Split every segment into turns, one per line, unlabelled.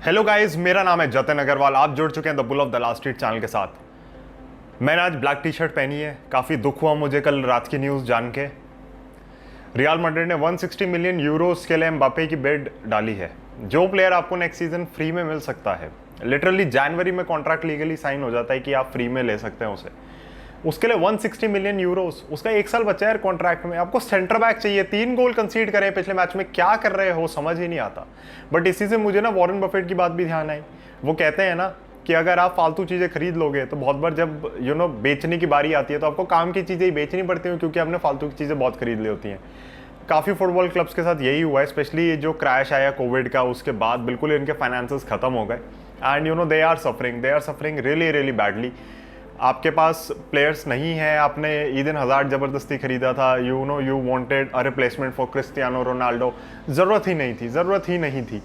Hello guys, मेरा नाम है जतिन अग्रवाल। आप जुड़ चुके हैं the bull of the last street channel के साथ। मैंने आज ब्लैक टी शर्ट पहनी है। काफ़ी दुख हुआ मुझे कल रात की न्यूज़ जान के। रियल मैड्रिड ने 160 मिलियन यूरोस के लिए एम्बापे की बेड डाली है। जो प्लेयर आपको नेक्स्ट सीजन फ्री में मिल सकता है, लिटरली जनवरी में कॉन्ट्रैक्ट लीगली साइन हो जाता है कि आप फ्री में ले सकते हैं उसे। उसके लिए 160 मिलियन यूरोस, उसका 1 साल बचा है कॉन्ट्रैक्ट में। आपको सेंटर बैक चाहिए, 3 गोल कंसीड करे पिछले मैच में, क्या कर रहे हो समझ ही नहीं आता। बट इसी से मुझे ना वॉरेन बफेट की बात भी ध्यान आई। वो कहते हैं ना कि अगर आप फालतू चीज़ें खरीद लोगे तो बहुत बार जब बेचने की बारी आती है तो आपको काम की चीज़ें ही बेचनी पड़ती हैं, क्योंकि आपने फालतू की चीज़ें बहुत खरीद ली होती हैं। काफ़ी फुटबॉल क्लब्स के साथ यही हुआ है, स्पेशली जो क्रैश आया कोविड का, उसके बाद बिल्कुल इनके फाइनेंसेस खत्म हो गए। And they are suffering really really badly. आपके पास प्लेयर्स नहीं है। आपने ईदेन हज़ार्ड ज़बरदस्ती खरीदा था, you wanted a replacement for Cristiano Ronaldo. ज़रूरत ही नहीं थी।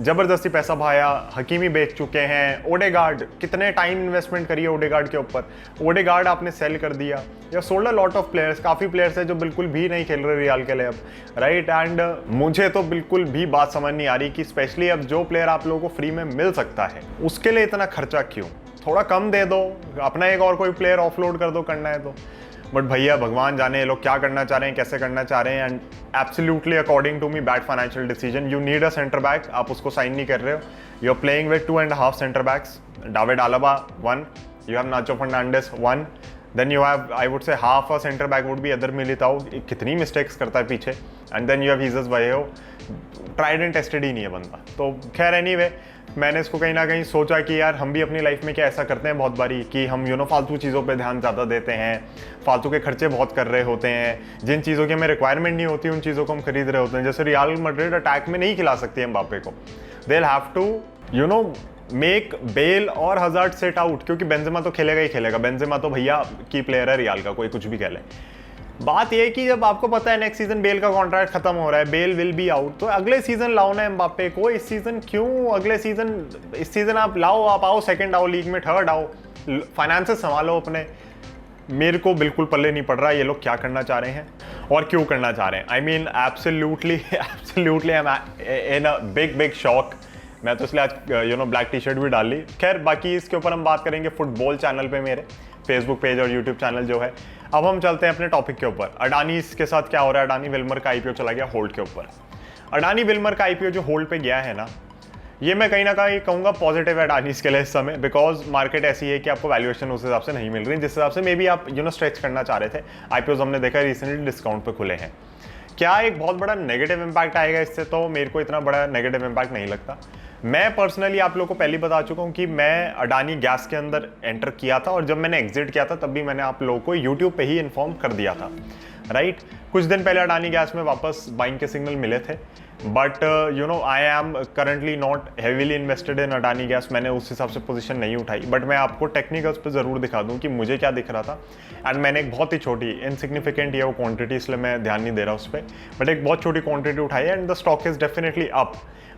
ज़बरदस्ती पैसा भाया, हकीमी बेच चुके हैं। ओडेगार्ड, कितने टाइम इन्वेस्टमेंट करिए ओडेगार्ड के ऊपर। ओडेगार्ड आपने सेल कर दिया या sold a lot of players. काफ़ी प्लेयर्स हैं जो बिल्कुल भी नहीं खेल रहे रियाल के लिए अब, राइट। एंड मुझे तो बिल्कुल भी बात समझ नहीं आ रही कि स्पेशली अब जो प्लेयर आप लोगों को फ्री में मिल सकता है उसके लिए इतना खर्चा क्यों। थोड़ा कम दे दो, अपना एक और कोई प्लेयर ऑफलोड कर दो, करना है तो। बट भैया भगवान जाने ये लोग क्या करना चाह रहे हैं, कैसे करना चाह रहे हैं। And absolutely according to me bad financial decision. You need a centre back, आप उसको साइन नहीं कर रहे हो। You are playing with 2.5 centre backs. David Alaba 1, you have Nacho Fernandez 1, then you have I would say half a centre back would be other Militao. कितनी mistakes करता है पीछे। And then you have Jesus वायो, tried and tested ही नहीं है बंदा। तो खैर एनीवे, मैंने इसको कहीं ना कहीं सोचा कि यार हम भी अपनी लाइफ में क्या ऐसा करते हैं बहुत बारी कि हम फालतू चीज़ों पे ध्यान ज़्यादा देते हैं, फालतू के खर्चे बहुत कर रहे होते हैं। जिन चीज़ों की हमें रिक्वायरमेंट नहीं होती उन चीज़ों को हम खरीद रहे होते हैं। जैसे रियल मैड्रिड अटैक में नहीं खिला सकती है एम्बापे को। They will have to make Bale और हज़ार्ड सेट आउट, क्योंकि बेंजेमा तो खेलेगा ही खेलेगा। बेंजेमा तो भैया की प्लेयर है रियल का, कोई कुछ भी कह ले। बात यह है कि जब आपको पता है नेक्स्ट सीजन बेल का कॉन्ट्रैक्ट खत्म हो रहा है, बेल विल बी आउट, तो अगले सीजन लाओ ना एम्बापे को। इस सीजन क्यों, अगले सीजन, इस सीजन आप लाओ, आप आओ सेकंड आओ, लीग में थर्ड आओ, फाइनेंसेस संभालो अपने। मेरे को बिल्कुल पल्ले नहीं पड़ रहा ये लोग क्या करना चाह रहे हैं और क्यों करना चाह रहे हैं। I mean absolutely I am in a big shock. मैं तो इसलिए आज ब्लैक टी शर्ट भी डाल ली। खैर बाकी इसके ऊपर हम बात करेंगे फुटबॉल चैनल पे, मेरे फेसबुक पेज और यूट्यूब चैनल जो है। अब हम चलते हैं अपने टॉपिक के ऊपर। अडानी के साथ क्या हो रहा है। अडानी विल्मर का आईपीओ चला गया होल्ड के ऊपर। अडानी विल्मर का आईपीओ जो होल्ड पे गया है ना, ये मैं कहीं ना कहीं कहूँगा पॉजिटिव है अडानी के लिए इस समय, बिकॉज मार्केट ऐसी है कि आपको वैल्यूएशन उस हिसाब से नहीं मिल रही जिस हिसाब से मे बी आप स्ट्रेच करना चाह रहे थे। आईपीओ हमने देखा रिसेंटली डिस्काउंट पे खुले हैं। क्या एक बहुत बड़ा नेगेटिव इंपैक्ट आएगा इससे, तो मेरे को इतना बड़ा नेगेटिव इंपैक्ट नहीं लगता। मैं पर्सनली आप लोगों को पहले बता चुका हूं कि मैं अडानी गैस के अंदर एंटर किया था, और जब मैंने एग्जिट किया था तब भी मैंने आप लोगों को यूट्यूब पे ही इन्फॉर्म कर दिया था, राइट। कुछ दिन पहले अडानी गैस में वापस बाइंग के सिग्नल मिले थे, but I am currently not heavily invested in Adani gas. मैंने उस हिसाब से पोजीशन नहीं उठाई, बट मैं आपको टेक्निकल्स पे ज़रूर दिखा दूं कि मुझे क्या दिख रहा था। एंड मैंने एक बहुत ही छोटी इनसिग्निफिकेंट है वो क्वांटिटी, इसलिए मैं ध्यान नहीं दे रहा उस पर, बट एक बहुत छोटी क्वांटिटी उठाई है and the stock is definitely up.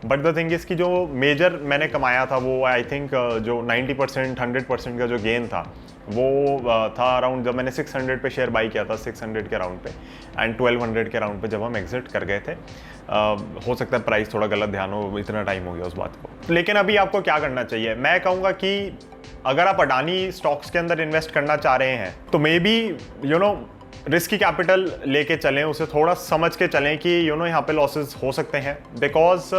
But the thing is कि जो मेजर मैंने कमाया था वो आई थिंक जो 90% 100% का जो गेन था वो था अराउंड, जब मैंने 600 पे शेयर बाई किया था, 600 के अराउंड पे, एंड 1200 के अराउंड पे जब हम एग्जिट कर गए थे। हो सकता है प्राइस थोड़ा गलत ध्यान हो, इतना टाइम हो गया उस बात को। लेकिन अभी आपको क्या करना चाहिए, मैं कहूँगा कि अगर आप अडानी स्टॉक्स के अंदर इन्वेस्ट करना चाह रहे हैं तो मे बी रिस्की कैपिटल लेके चलें, उसे थोड़ा समझ के चलें कि यहाँ पे लॉसेस हो सकते हैं, बिकॉज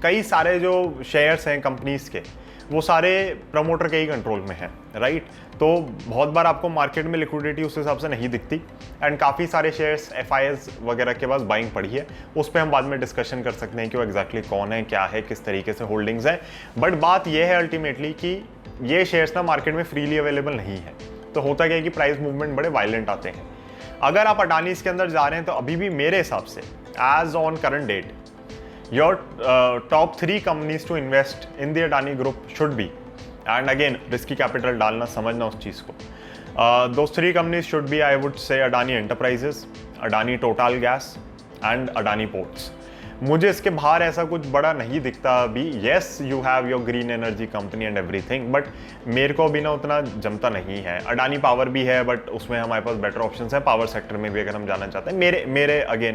कई सारे जो शेयर्स हैं कंपनीज के वो सारे प्रमोटर के ही कंट्रोल में हैं, राइट। तो बहुत बार आपको मार्केट में लिक्विडिटी उस हिसाब से नहीं दिखती, एंड काफ़ी सारे शेयर्स एफआईएस वगैरह के पास बाइंग पड़ी है। उस पर हम बाद में डिस्कशन कर सकते हैं कि वो एग्जैक्टली कौन है, क्या है, किस तरीके से होल्डिंग्स हैं। बट बात यह है अल्टीमेटली कि ये शेयर्स ना मार्केट में फ्रीली अवेलेबल नहीं है। तो होता क्या है कि प्राइस मूवमेंट बड़े वायलेंट आते हैं। अगर आप अडानी के अंदर जा रहे हैं तो अभी भी मेरे हिसाब से as on current date your top 3 companies to invest in the Adani group should be, and again risky capital डालना, समझना उस चीज़ को। Those 3 companies should be, I would say, Adani Enterprises, Adani Total Gas and Adani Ports. मुझे इसके बाहर ऐसा कुछ बड़ा नहीं दिखता अभी। Yes, you have your green energy company and everything, but मेरे को भी ना उतना जमता नहीं है। अडानी पावर भी है, बट उसमें हमारे पास बेटर ऑप्शंस है पावर सेक्टर में भी अगर हम जाना चाहते हैं।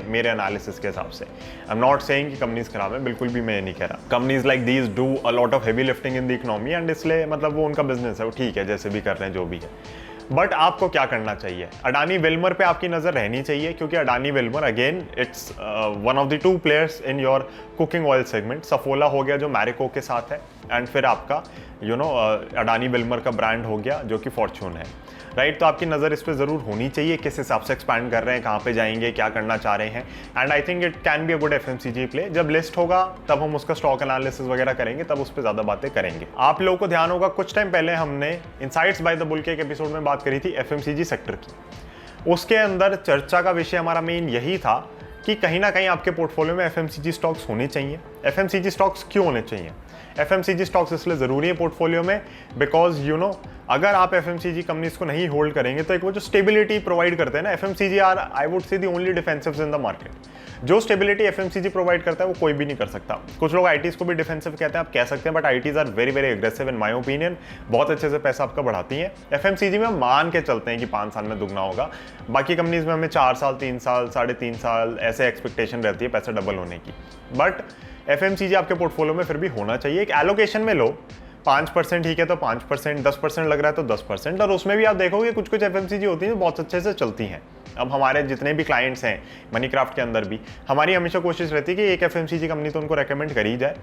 मेरे एनालिसिस के हिसाब से। आई एम नॉट सेइंग कि कंपनीज खराब है, बिल्कुल भी मैं नहीं कह रहा। Companies like these do a lot of heavy lifting in the economy and इसलिए मतलब वो उनका बिजनेस है, वो ठीक है जैसे भी कर रहे हैं जो भी है। बट आपको क्या करना चाहिए? अडानी विल्मर पे आपकी नज़र रहनी चाहिए, क्योंकि Adani Wilmer again it's one of the 2 players in your cooking oil segment. Saffola हो गया जो मैरिको के साथ है, एंड फिर आपका अडानी विल्मर का ब्रांड हो गया जो कि फॉर्च्यून है, राइट। तो आपकी नज़र इस पर ज़रूर होनी चाहिए, किस हिसाब से एक्सपैंड कर रहे हैं, कहाँ पे जाएंगे, क्या करना चाह रहे हैं। And I think it can be a good FMCG play. जब लिस्ट होगा तब हम उसका स्टॉक एनालिसिस वगैरह करेंगे, तब उस पर ज़्यादा बातें करेंगे। आप लोगों को ध्यान होगा कुछ टाइम पहले हमने इनसाइट्स बाय द बुल के एक एपिसोड में बात करी थी एफएमसीजी सेक्टर की। उसके अंदर चर्चा का विषय हमारा मेन यही था कि कहीं ना कहीं आपके पोर्टफोलियो में एफएमसीजी स्टॉक्स होने चाहिए। एफएमसीजी स्टॉक्स क्यों होने चाहिए? एफएमसीजी स्टॉक्स इसलिए ज़रूरी है पोर्टफोलियो में बिकॉज अगर आप एफएमसीजी कंपनीज को नहीं होल्ड करेंगे तो एक वो जो स्टेबिलिटी प्रोवाइड करते हैं ना, FMCG are I would say the only defensives in the market. जो स्टेबिलिटी एफएमसीजी प्रोवाइड करता है वो कोई भी नहीं कर सकता। कुछ लोग आईटीज को भी डिफेंसिव कहते हैं, आप कह सकते हैं, but ITs are very very aggressive in my opinion. बहुत अच्छे से पैसा आपका बढ़ाती हैं। एफएमसीजी में हम मान के चलते हैं कि 5 साल में दुगना होगा। बाकी कंपनीज में हमें 4 साल, 3 साल, 3.5 साल ऐसे एक्सपेक्टेशन रहती है पैसा डबल होने की। बट एफएमसीजी आपके पोर्टफोलियो में फिर भी होना चाहिए। एक एलोकेशन में लो, 5% ठीक है तो 5%, 10% लग रहा है तो 10%। और उसमें भी आप देखोगे कुछ कुछ एफएमसीजी होती है जो बहुत अच्छे से चलती हैं। अब हमारे जितने भी क्लाइंट्स हैं मनीक्राफ्ट के अंदर भी, हमारी हमेशा कोशिश रहती है कि एक एफएमसीजी कंपनी तो उनको रेकमेंड करी जाए।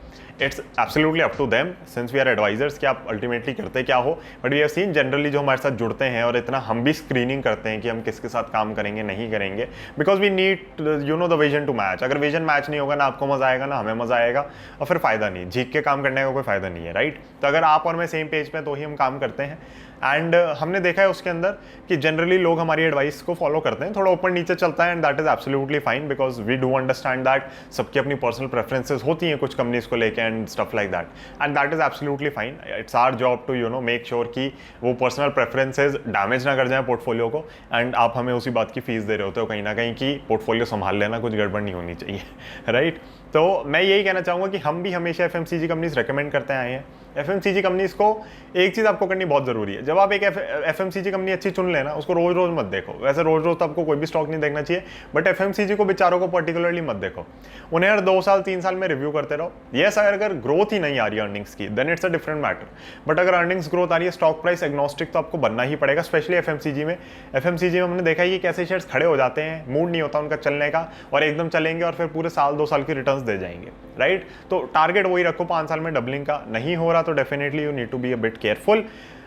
It's absolutely up to them since we are advisors कि आप अल्टीमेटली करते क्या हो। But we have seen generally जो हमारे साथ जुड़ते हैं और इतना हम भी स्क्रीनिंग करते हैं कि हम किसके साथ काम करेंगे नहीं करेंगे, because we need the vision to match. अगर विजन मैच नहीं होगा ना आपको मजा आएगा ना हमें मजा आएगा, और फिर फायदा नहीं, झीक के काम करने का कोई फायदा नहीं है, राइट। तो अगर आप और मैं सेम पेज पे तो ही हम काम करते हैं। एंड हमने देखा है उसके अंदर कि जनरली लोग हमारी एडवाइस को फॉलो करते हैं, थोड़ा ऊपर नीचे चलता है, and that is absolutely fine because we do understand that सबकी अपनी पर्सनल प्रेफरेंसेस होती हैं कुछ कंपनीज को लेके and stuff like that, and that is absolutely fine. It's our job to make sure कि वो पर्सनल प्रेफरेंसेस डैमेज ना कर जाए पोर्टफोलियो को। एंड आप हमें उसी बात की फीस दे रहे होते हो कहीं ना कहीं कि पोर्टफोलियो संभाल लेना, कुछ गड़बड़ नहीं होनी चाहिए, राइट। तो मैं यही कहना चाहूँगा कि हम भी हमेशा एफएमसीजी कंपनीज रेकमेंड करते आए हैं। एफएमसीजी कंपनीज को एक चीज़ आपको करनी बहुत ज़रूरी है, जब आप एक एफएमसीजी कंपनी अच्छी चुन लेना, उसको रोज रोज मत देखो। वैसे रोज रोज तो आपको कोई भी स्टॉक नहीं देखना चाहिए, बट एफएमसीजी को बेचारों को पर्टिकुलरली मत देखो। उन्हें हर 2 साल 3 साल में रिव्यू करते रहो। यस, अगर ग्रोथ ही नहीं आ रही है अर्निंग्स की then it's a different matter, but अगर अर्निंग्स ग्रोथ आ रही है, स्टॉक प्राइस एग्नोस्टिक तो आपको बनना ही पड़ेगा, स्पेशली एफएमसीजी में। एफएमसीजी में हमने देखा है कि कैसे शेयर्स खड़े हो जाते हैं, मूड नहीं होता उनका चलने का, और एकदम चलेंगे और फिर पूरे साल 2 साल की रिटर्न्स दे जाएंगे, राइट। तो टारगेट वही रखो 5 साल में डबलिंग का। नहीं हो रहा तो definitely you need to be a bit careful.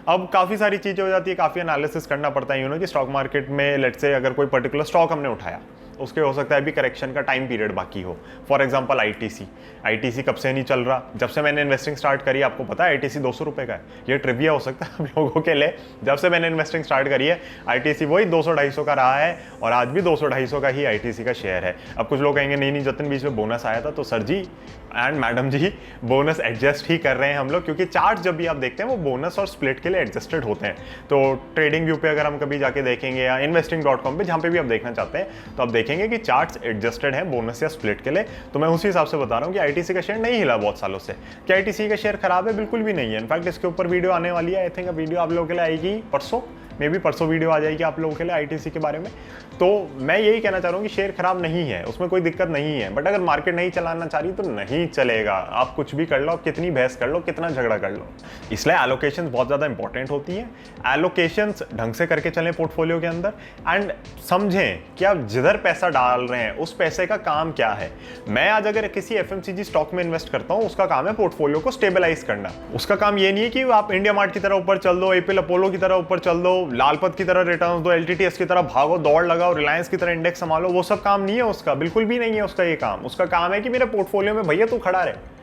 अब काफ़ी सारी चीज़ें हो जाती है, काफ़ी एनालिसिस करना पड़ता है कि स्टॉक मार्केट में लेट्स से अगर कोई पर्टिकुलर स्टॉक हमने उठाया, उसके हो सकता है अभी करेक्शन का टाइम पीरियड बाकी हो। फॉर एग्जांपल आईटीसी कब से नहीं चल रहा, जब से मैंने इन्वेस्टिंग स्टार्ट करी, आपको पता है आईटीसी 200 रुपये का है। ये ट्रिविया हो सकता है हम लोगों के लिए, जब से मैंने इन्वेस्टिंग स्टार्ट करी है आईटीसी वही 200-250 का रहा है, और आज भी 200-250 का ही आईटीसी का शेयर है। अब कुछ लोग कहेंगे नहीं जतिन बीच में बोनस आया था, तो sir ji and madam ji bonus adjust ही कर रहे हैं हम लोग, क्योंकि चार्ट जब भी आप देखते हैं वो बोनस और स्प्लिट के लिए एडजस्टेड होते हैं। तो ट्रेडिंग व्यू पे अगर हम कभी जाके देखेंगे या investing.com पे जहाँ पे भी आप देखना चाहते हैं, तो आप देखेंगे कि चार्ट्स एडजस्टेड है बोनस या स्प्लिट के लिए। तो मैं उसी हिसाब से बता रहा हूँ कि आईटीसी का शेयर नहीं हिला बहुत सालों से। क्या आईटीसी का शेयर खराब है? बिल्कुल भी नहीं है। इनफैक्ट इसके ऊपर वीडियो आने वाली है, आई थिंक वीडियो आप लोगों के लिए आएगी परसों, मे बी परसों वीडियो आ जाएगी आप लोगों के लिए आईटीसी के बारे में। तो मैं यही कहना चाह रहा हूँ कि शेयर खराब नहीं है, उसमें कोई दिक्कत नहीं है, बट अगर मार्केट नहीं चलाना चाह रही तो नहीं चलेगा। आप कुछ भी कर लो, आप कितनी बहस कर लो, कितना झगड़ा कर लो, इसलिए एलोकेशंस बहुत ज़्यादा इंपॉर्टेंट होती हैं। एलोकेशंस ढंग से करके चलें पोर्टफोलियो के अंदर, एंड समझें कि आप जिधर पैसा डाल रहे हैं उस पैसे का काम क्या है। मैं आज अगर किसी एफएमसीजी स्टॉक में इन्वेस्ट करता हूँ, उसका काम है पोर्टफोलियो को स्टेबलाइज करना। उसका काम ये नहीं है कि आप इंडिया मार्ट की तरह ऊपर चल दो, एपीएल अपोलो की तरह ऊपर चल दो, लालपत की तरह रिटर्न्स दो, एलटीटीएस की तरह भागो, दौड़ लगाओ, रिलायंस की तरह इंडेक्स संभालो। वो सब काम नहीं है उसका, बिल्कुल भी नहीं है उसका ये काम। उसका काम है कि मेरे पोर्टफोलियो में भैया तू खड़ा रहे,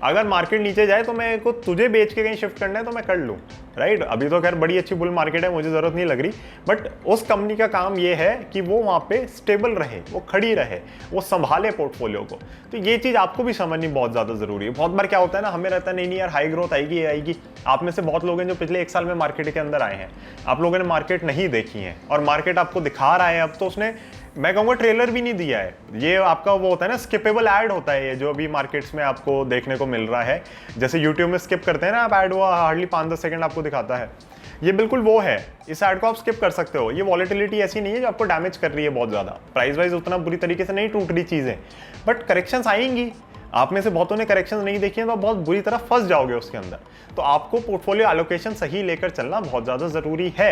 अगर मार्केट नीचे जाए तो मैं को तुझे बेच के कहीं शिफ्ट करना है तो मैं कर लूँ, राइट। अभी तो खैर बड़ी अच्छी बुल मार्केट है, मुझे ज़रूरत नहीं लग रही, बट उस कंपनी का काम ये है कि वो वहाँ पे स्टेबल रहे, वो खड़ी रहे, वो संभाले पोर्टफोलियो को। तो ये चीज़ आपको भी समझनी बहुत ज़्यादा ज़रूरी है। बहुत बार क्या होता है ना, हमें रहता है नहीं यार हाई ग्रोथ आएगी, ये आएगी। आप में से बहुत लोग हैं जो पिछले 1 साल में मार्केट के अंदर आए हैं, आप लोगों ने मार्केट नहीं देखी है और मार्केट आपको दिखा रहा है अब, तो उसने मैं कहूँगा ट्रेलर भी नहीं दिया है। ये आपका वो होता है ना, स्किपेबल ऐड होता है ये, जो अभी मार्केट्स में आपको देखने को मिल रहा है। जैसे यूट्यूब में स्किप करते हैं ना आप ऐड, वो हार्डली 5-10 सेकंड आपको दिखाता है, ये बिल्कुल वो है। इस ऐड को आप स्किप कर सकते हो। ये वॉलेटिलिटी ऐसी नहीं है जो आपको डैमेज कर रही है बहुत ज़्यादा। प्राइस वाइज उतना बुरी तरीके से नहीं टूट रही चीज़ें, बट करेक्शंस आएंगी। आप में से बहुतों ने करेक्शंस नहीं देखी हैं तो आप बहुत बुरी तरह फंस जाओगे उसके अंदर। तो आपको पोर्टफोलियो एलोकेशन सही लेकर चलना बहुत ज़्यादा ज़रूरी है।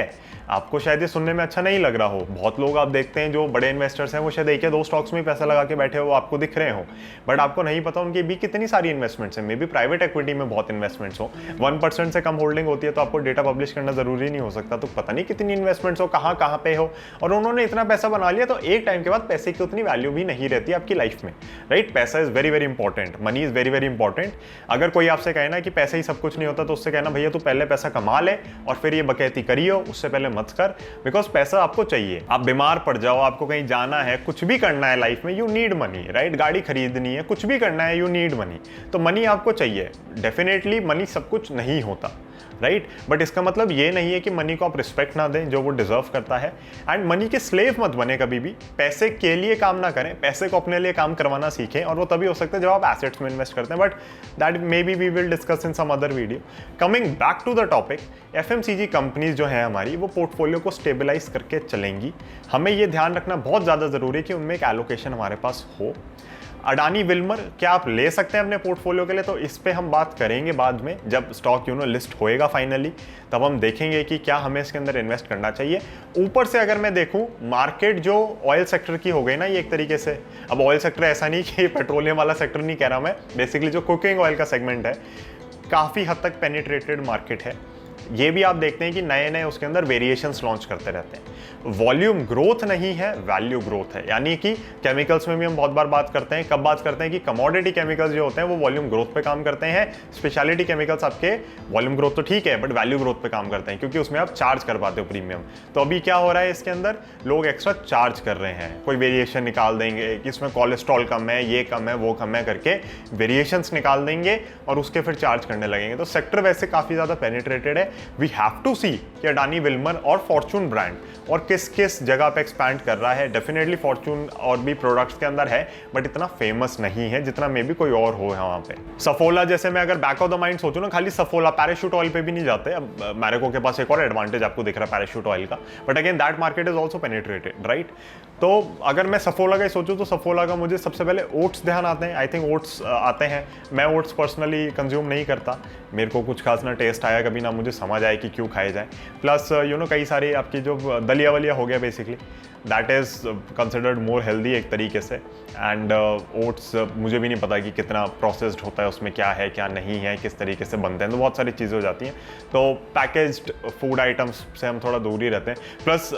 आपको शायद ये सुनने में अच्छा नहीं लग रहा हो, बहुत लोग आप देखते हैं जो बड़े इन्वेस्टर्स हैं वो शायद एक या दो स्टॉक्स में पैसा लगा के बैठे हो, आपको दिख रहे हो, बट आपको नहीं पता उनकी भी कितनी सारी इन्वेस्टमेंट्स हैं। मे बी प्राइवेट इक्विटी में बहुत इन्वेस्टमेंट्स हो, 1% से कम होल्डिंग होती है तो आपको डेटा पब्लिश करना जरूरी नहीं हो सकता। तो पता नहीं कितनी इन्वेस्टमेंट्स हो, कहाँ कहाँ पे हो, और उन्होंने इतना पैसा बना लिया तो एक टाइम के बाद पैसे की उतनी वैल्यू भी नहीं रहती आपकी लाइफ में, राइट। पैसा is very very important, money is very very important. अगर कोई आपसे कहे ना कि पैसे ही सब कुछ नहीं होता, तो उससे कहना भैया तू पहले पैसा कमा ले और फिर ये बकैती करियो, उससे पहले मत कर, बिकॉज पैसा आपको चाहिए। आप बीमार पड़ जाओ, आपको कहीं जाना है, कुछ भी करना है लाइफ में, यू नीड मनी, राइट। गाड़ी खरीदनी है, कुछ भी करना है, यू नीड मनी। तो मनी आपको चाहिए। डेफिनेटली मनी सब कुछ नहीं होता, राइट। बट इसका मतलब ये नहीं है कि मनी को आप रिस्पेक्ट ना दें जो वो डिजर्व करता है। एंड मनी के स्लेव मत बने कभी भी। पैसे के लिए काम ना करें, पैसे को अपने लिए काम करवाना सीखें, और वो तभी हो सकता है जब आप एसेट्स में इन्वेस्ट करते हैं। But that may be we will discuss in some other video. Coming back to the topic, FMCG companies जो है हमारी, वो पोर्टफोलियो को स्टेबलाइज करके चलेंगी। हमें ये ध्यान रखना बहुत ज़्यादा ज़रूरी है कि उनमें एक एलोकेशन हमारे पास हो। अडानी विल्मर क्या आप ले सकते हैं अपने पोर्टफोलियो के लिए, तो इस पे हम बात करेंगे बाद में, जब स्टॉक लिस्ट होएगा फाइनली, तब हम देखेंगे कि क्या हमें इसके अंदर इन्वेस्ट करना चाहिए। ऊपर से अगर मैं देखूं, मार्केट जो ऑयल सेक्टर की हो गई ना ये एक तरीके से, अब ऑयल सेक्टर ऐसा नहीं कि पेट्रोलियम वाला सेक्टर नहीं कह रहा मैं, बेसिकली जो कुकिंग ऑयल का सेगमेंट है काफ़ी हद तक पेनिट्रेटेड मार्केट है। ये भी आप देखते हैं कि नए नए उसके अंदर वेरिएशंस लॉन्च करते रहते हैं। वॉल्यूम ग्रोथ नहीं है, वैल्यू ग्रोथ है। यानी कि केमिकल्स में भी हम बहुत बार बात करते हैं, कब बात करते हैं कि कमोडिटी केमिकल्स जो होते हैं वो वॉल्यूम ग्रोथ पे काम करते हैं। स्पेशलिटी केमिकल्स आपके वॉल्यूम ग्रोथ तो ठीक है बट वैल्यू ग्रोथ पे काम करते हैं, क्योंकि उसमें आप चार्ज कर पाते हो प्रीमियम। तो अभी क्या हो रहा है इसके अंदर, लोग एक्स्ट्रा चार्ज कर रहे हैं, कोई वेरिएशन निकाल देंगे कि इसमें कोलेस्ट्रॉल कम है, ये कम है, वो कम है करके वेरिएशंस निकाल देंगे और उसके फिर चार्ज करने लगेंगे। तो सेक्टर वैसे काफ़ी ज़्यादा पेनिट्रेटेड है। वी हैव टू सी कि अडानी विल्मर और फॉर्चून ब्रांड और किस किस जगह पे एक्सपैंड कर रहा है। डेफिनेटली फॉर्चून और भी प्रोडक्ट्स के अंदर है, बट इतना फेमस नहीं है जितना मे बी कोई और हो वहाँ पे। सफोला जैसे मैं अगर बैक ऑफ द माइंड सोचूं ना, खाली सफोला, पैराशूट ऑयल पे भी नहीं जाते। अब मैरिको के पास एक और एडवांटेज आपको दिख रहा है पैराशूट ऑयल का, but again that market is also penetrated, right. तो अगर मैं सफोला का ही सोचूं तो सफोला का मुझे सबसे पहले ओट्स ध्यान आते हैं। आई थिंक ओट्स आते हैं। मैं ओट्स पर्सनली कंज्यूम नहीं करता, मेरे को कुछ खास ना टेस्ट आया कभी, ना मुझे समझ आया कि क्यों खाए जाए। प्लस कई सारी आपकी जो दलिया वलिया हो गया basically, that is considered more healthy एक तरीके से। एंड ओट्स मुझे भी नहीं पता कि कितना प्रोसेस्ड होता है, उसमें क्या है क्या नहीं है, किस तरीके से बनते हैं, तो बहुत सारी चीज़ें हो जाती हैं। तो पैकेज्ड फूड आइटम्स से हम थोड़ा दूर ही रहते हैं। प्लस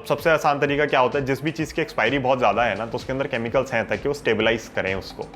सबसे आसान तरीका क्या होता है, जिस भी चीज़ की एक्सपायरी बहुत ज़्यादा है ना, तो उसके अंदर केमिकल्स हैं ताकि वो स्टेबलाइज करें उसको,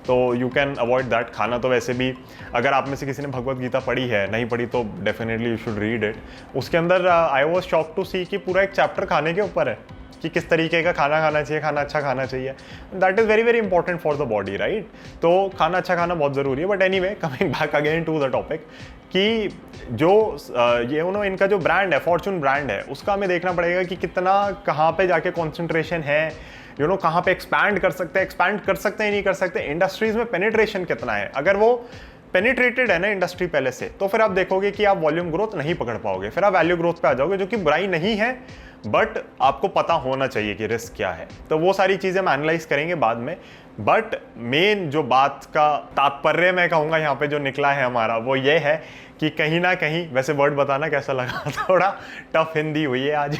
तो यू कैन अवॉइड दैट खाना। तो वैसे भी अगर आप में से किसी ने भगवत गीता पढ़ी है, नहीं पढ़ी तो definitely you should read it. उसके अंदर आई वॉज शॉक टू सी कि पूरा एक चैप्टर खाने के ऊपर है कि किस तरीके का खाना खाना चाहिए, खाना अच्छा खाना चाहिए। That is very very important for the body, right. तो खाना अच्छा खाना बहुत ज़रूरी है। But anyway, coming back again to the topic, कि जो ये इनका जो ब्रांड है, फॉर्चून ब्रांड है, उसका हमें देखना पड़ेगा कि कितना कहाँ पे जाके कॉन्सेंट्रेशन है, कहाँ पे एक्सपैंड कर सकते हैं नहीं कर सकते, इंडस्ट्रीज में पेनिट्रेशन कितना है। अगर वो पेनिट्रेटेड है ना इंडस्ट्री पहले से, तो फिर आप देखोगे कि आप वॉल्यूम ग्रोथ नहीं पकड़ पाओगे, फिर आप वैल्यू ग्रोथ पे आ जाओगे, जो कि बुराई नहीं है, बट आपको पता होना चाहिए कि रिस्क क्या है। तो वो सारी चीज़ें हम एनालाइज करेंगे बाद में। बट मेन जो बात का तात्पर्य मैं कहूँगा यहाँ पे जो निकला है हमारा, वो ये है कि कहीं ना कहीं, वैसे वर्ड बताना कैसा लगा, थोड़ा टफ हिंदी हुई है आज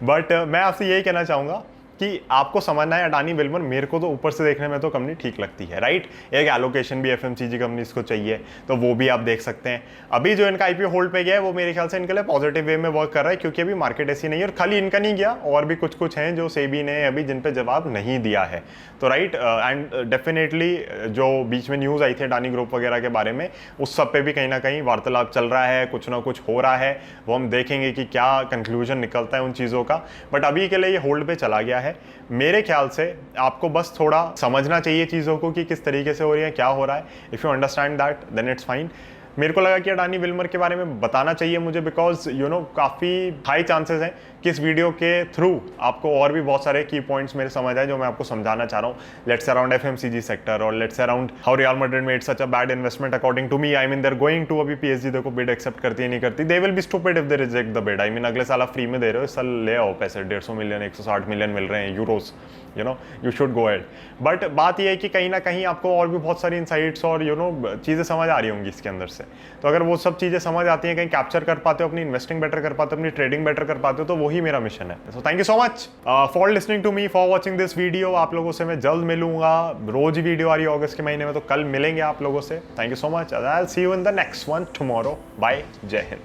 बट मैं आपसे यही कहना चाहूँगा कि आपको समझना है अडानी विल्मर, मेरे को तो ऊपर से देखने में तो कंपनी ठीक लगती है, राइट। एक एलोकेशन भी एफएमसीजी कंपनीज को चाहिए, तो वो भी आप देख सकते हैं। अभी जो इनका आईपीओ होल्ड पे गया है वो मेरे ख्याल से इनके लिए पॉजिटिव वे में वर्क कर रहा है, क्योंकि अभी मार्केट ऐसी नहीं है। और खाली इनका नहीं गया, और भी कुछ कुछ हैं जो सेबी ने अभी जिन पे जवाब नहीं दिया है, तो राइट। एंड डेफिनेटली जो बीच में न्यूज़ आई थी अडानी ग्रुप वगैरह के बारे में, उस सब पे भी कहीं ना कहीं वार्तालाप चल रहा है, कुछ ना कुछ हो रहा है। वो हम देखेंगे कि क्या कंक्लूजन निकलता है उन चीज़ों का। बट अभी के लिए ये होल्ड पे चला गया है। मेरे ख्याल से आपको बस थोड़ा समझना चाहिए चीज़ों को कि किस तरीके से हो रही है, क्या हो रहा है। If you understand that then it's fine. मेरे को लगा कि अडानी विल्मर के बारे में बताना चाहिए मुझे, बिकॉज काफ़ी हाई चांसेस हैं कि इस वीडियो के थ्रू आपको और भी बहुत सारे की पॉइंट्स मेरे समझ आए जो मैं आपको समझाना चाह रहा हूँ। लेट्स अराउंड FMCG सेक्टर और let's around how Real Madrid made such a bad investment according to me. I mean they are going to, अभी PSG देखो बिड एक्सेप्ट करती है नहीं करती, they will be stupid if they reject the bid. I mean अगले साल आप free में दे रहे हो, इस साल ले आओ पैसे, 150 मिलियन 160 मिलियन मिल रहे हैं Euros, you know you should go ahead. But बात यह है कि कहीं ना कहीं आपको और भी बहुत सारी इनसाइट्स और चीज़ें समझ आ रही होंगी इसके अंदर से। तो अगर वो सब चीज़ें समझ आती हैं, कहीं कैप्चर कर पाते हो, अपनी इन्वेस्टिंग बेटर कर पाते हो, अपनी ट्रेडिंग बेटर कर पाते हो, तो वही मेरा मिशन है। So thank you so much for listening to me, for watching this video. आप लोगों से मैं जल्द मिलूंगा, रोज ही वीडियो आ रही है अगस्त के महीने में, तो कल मिलेंगे आप लोगों से। Thank you so much, I will see you in the next one tomorrow. Bye, जय हिंद।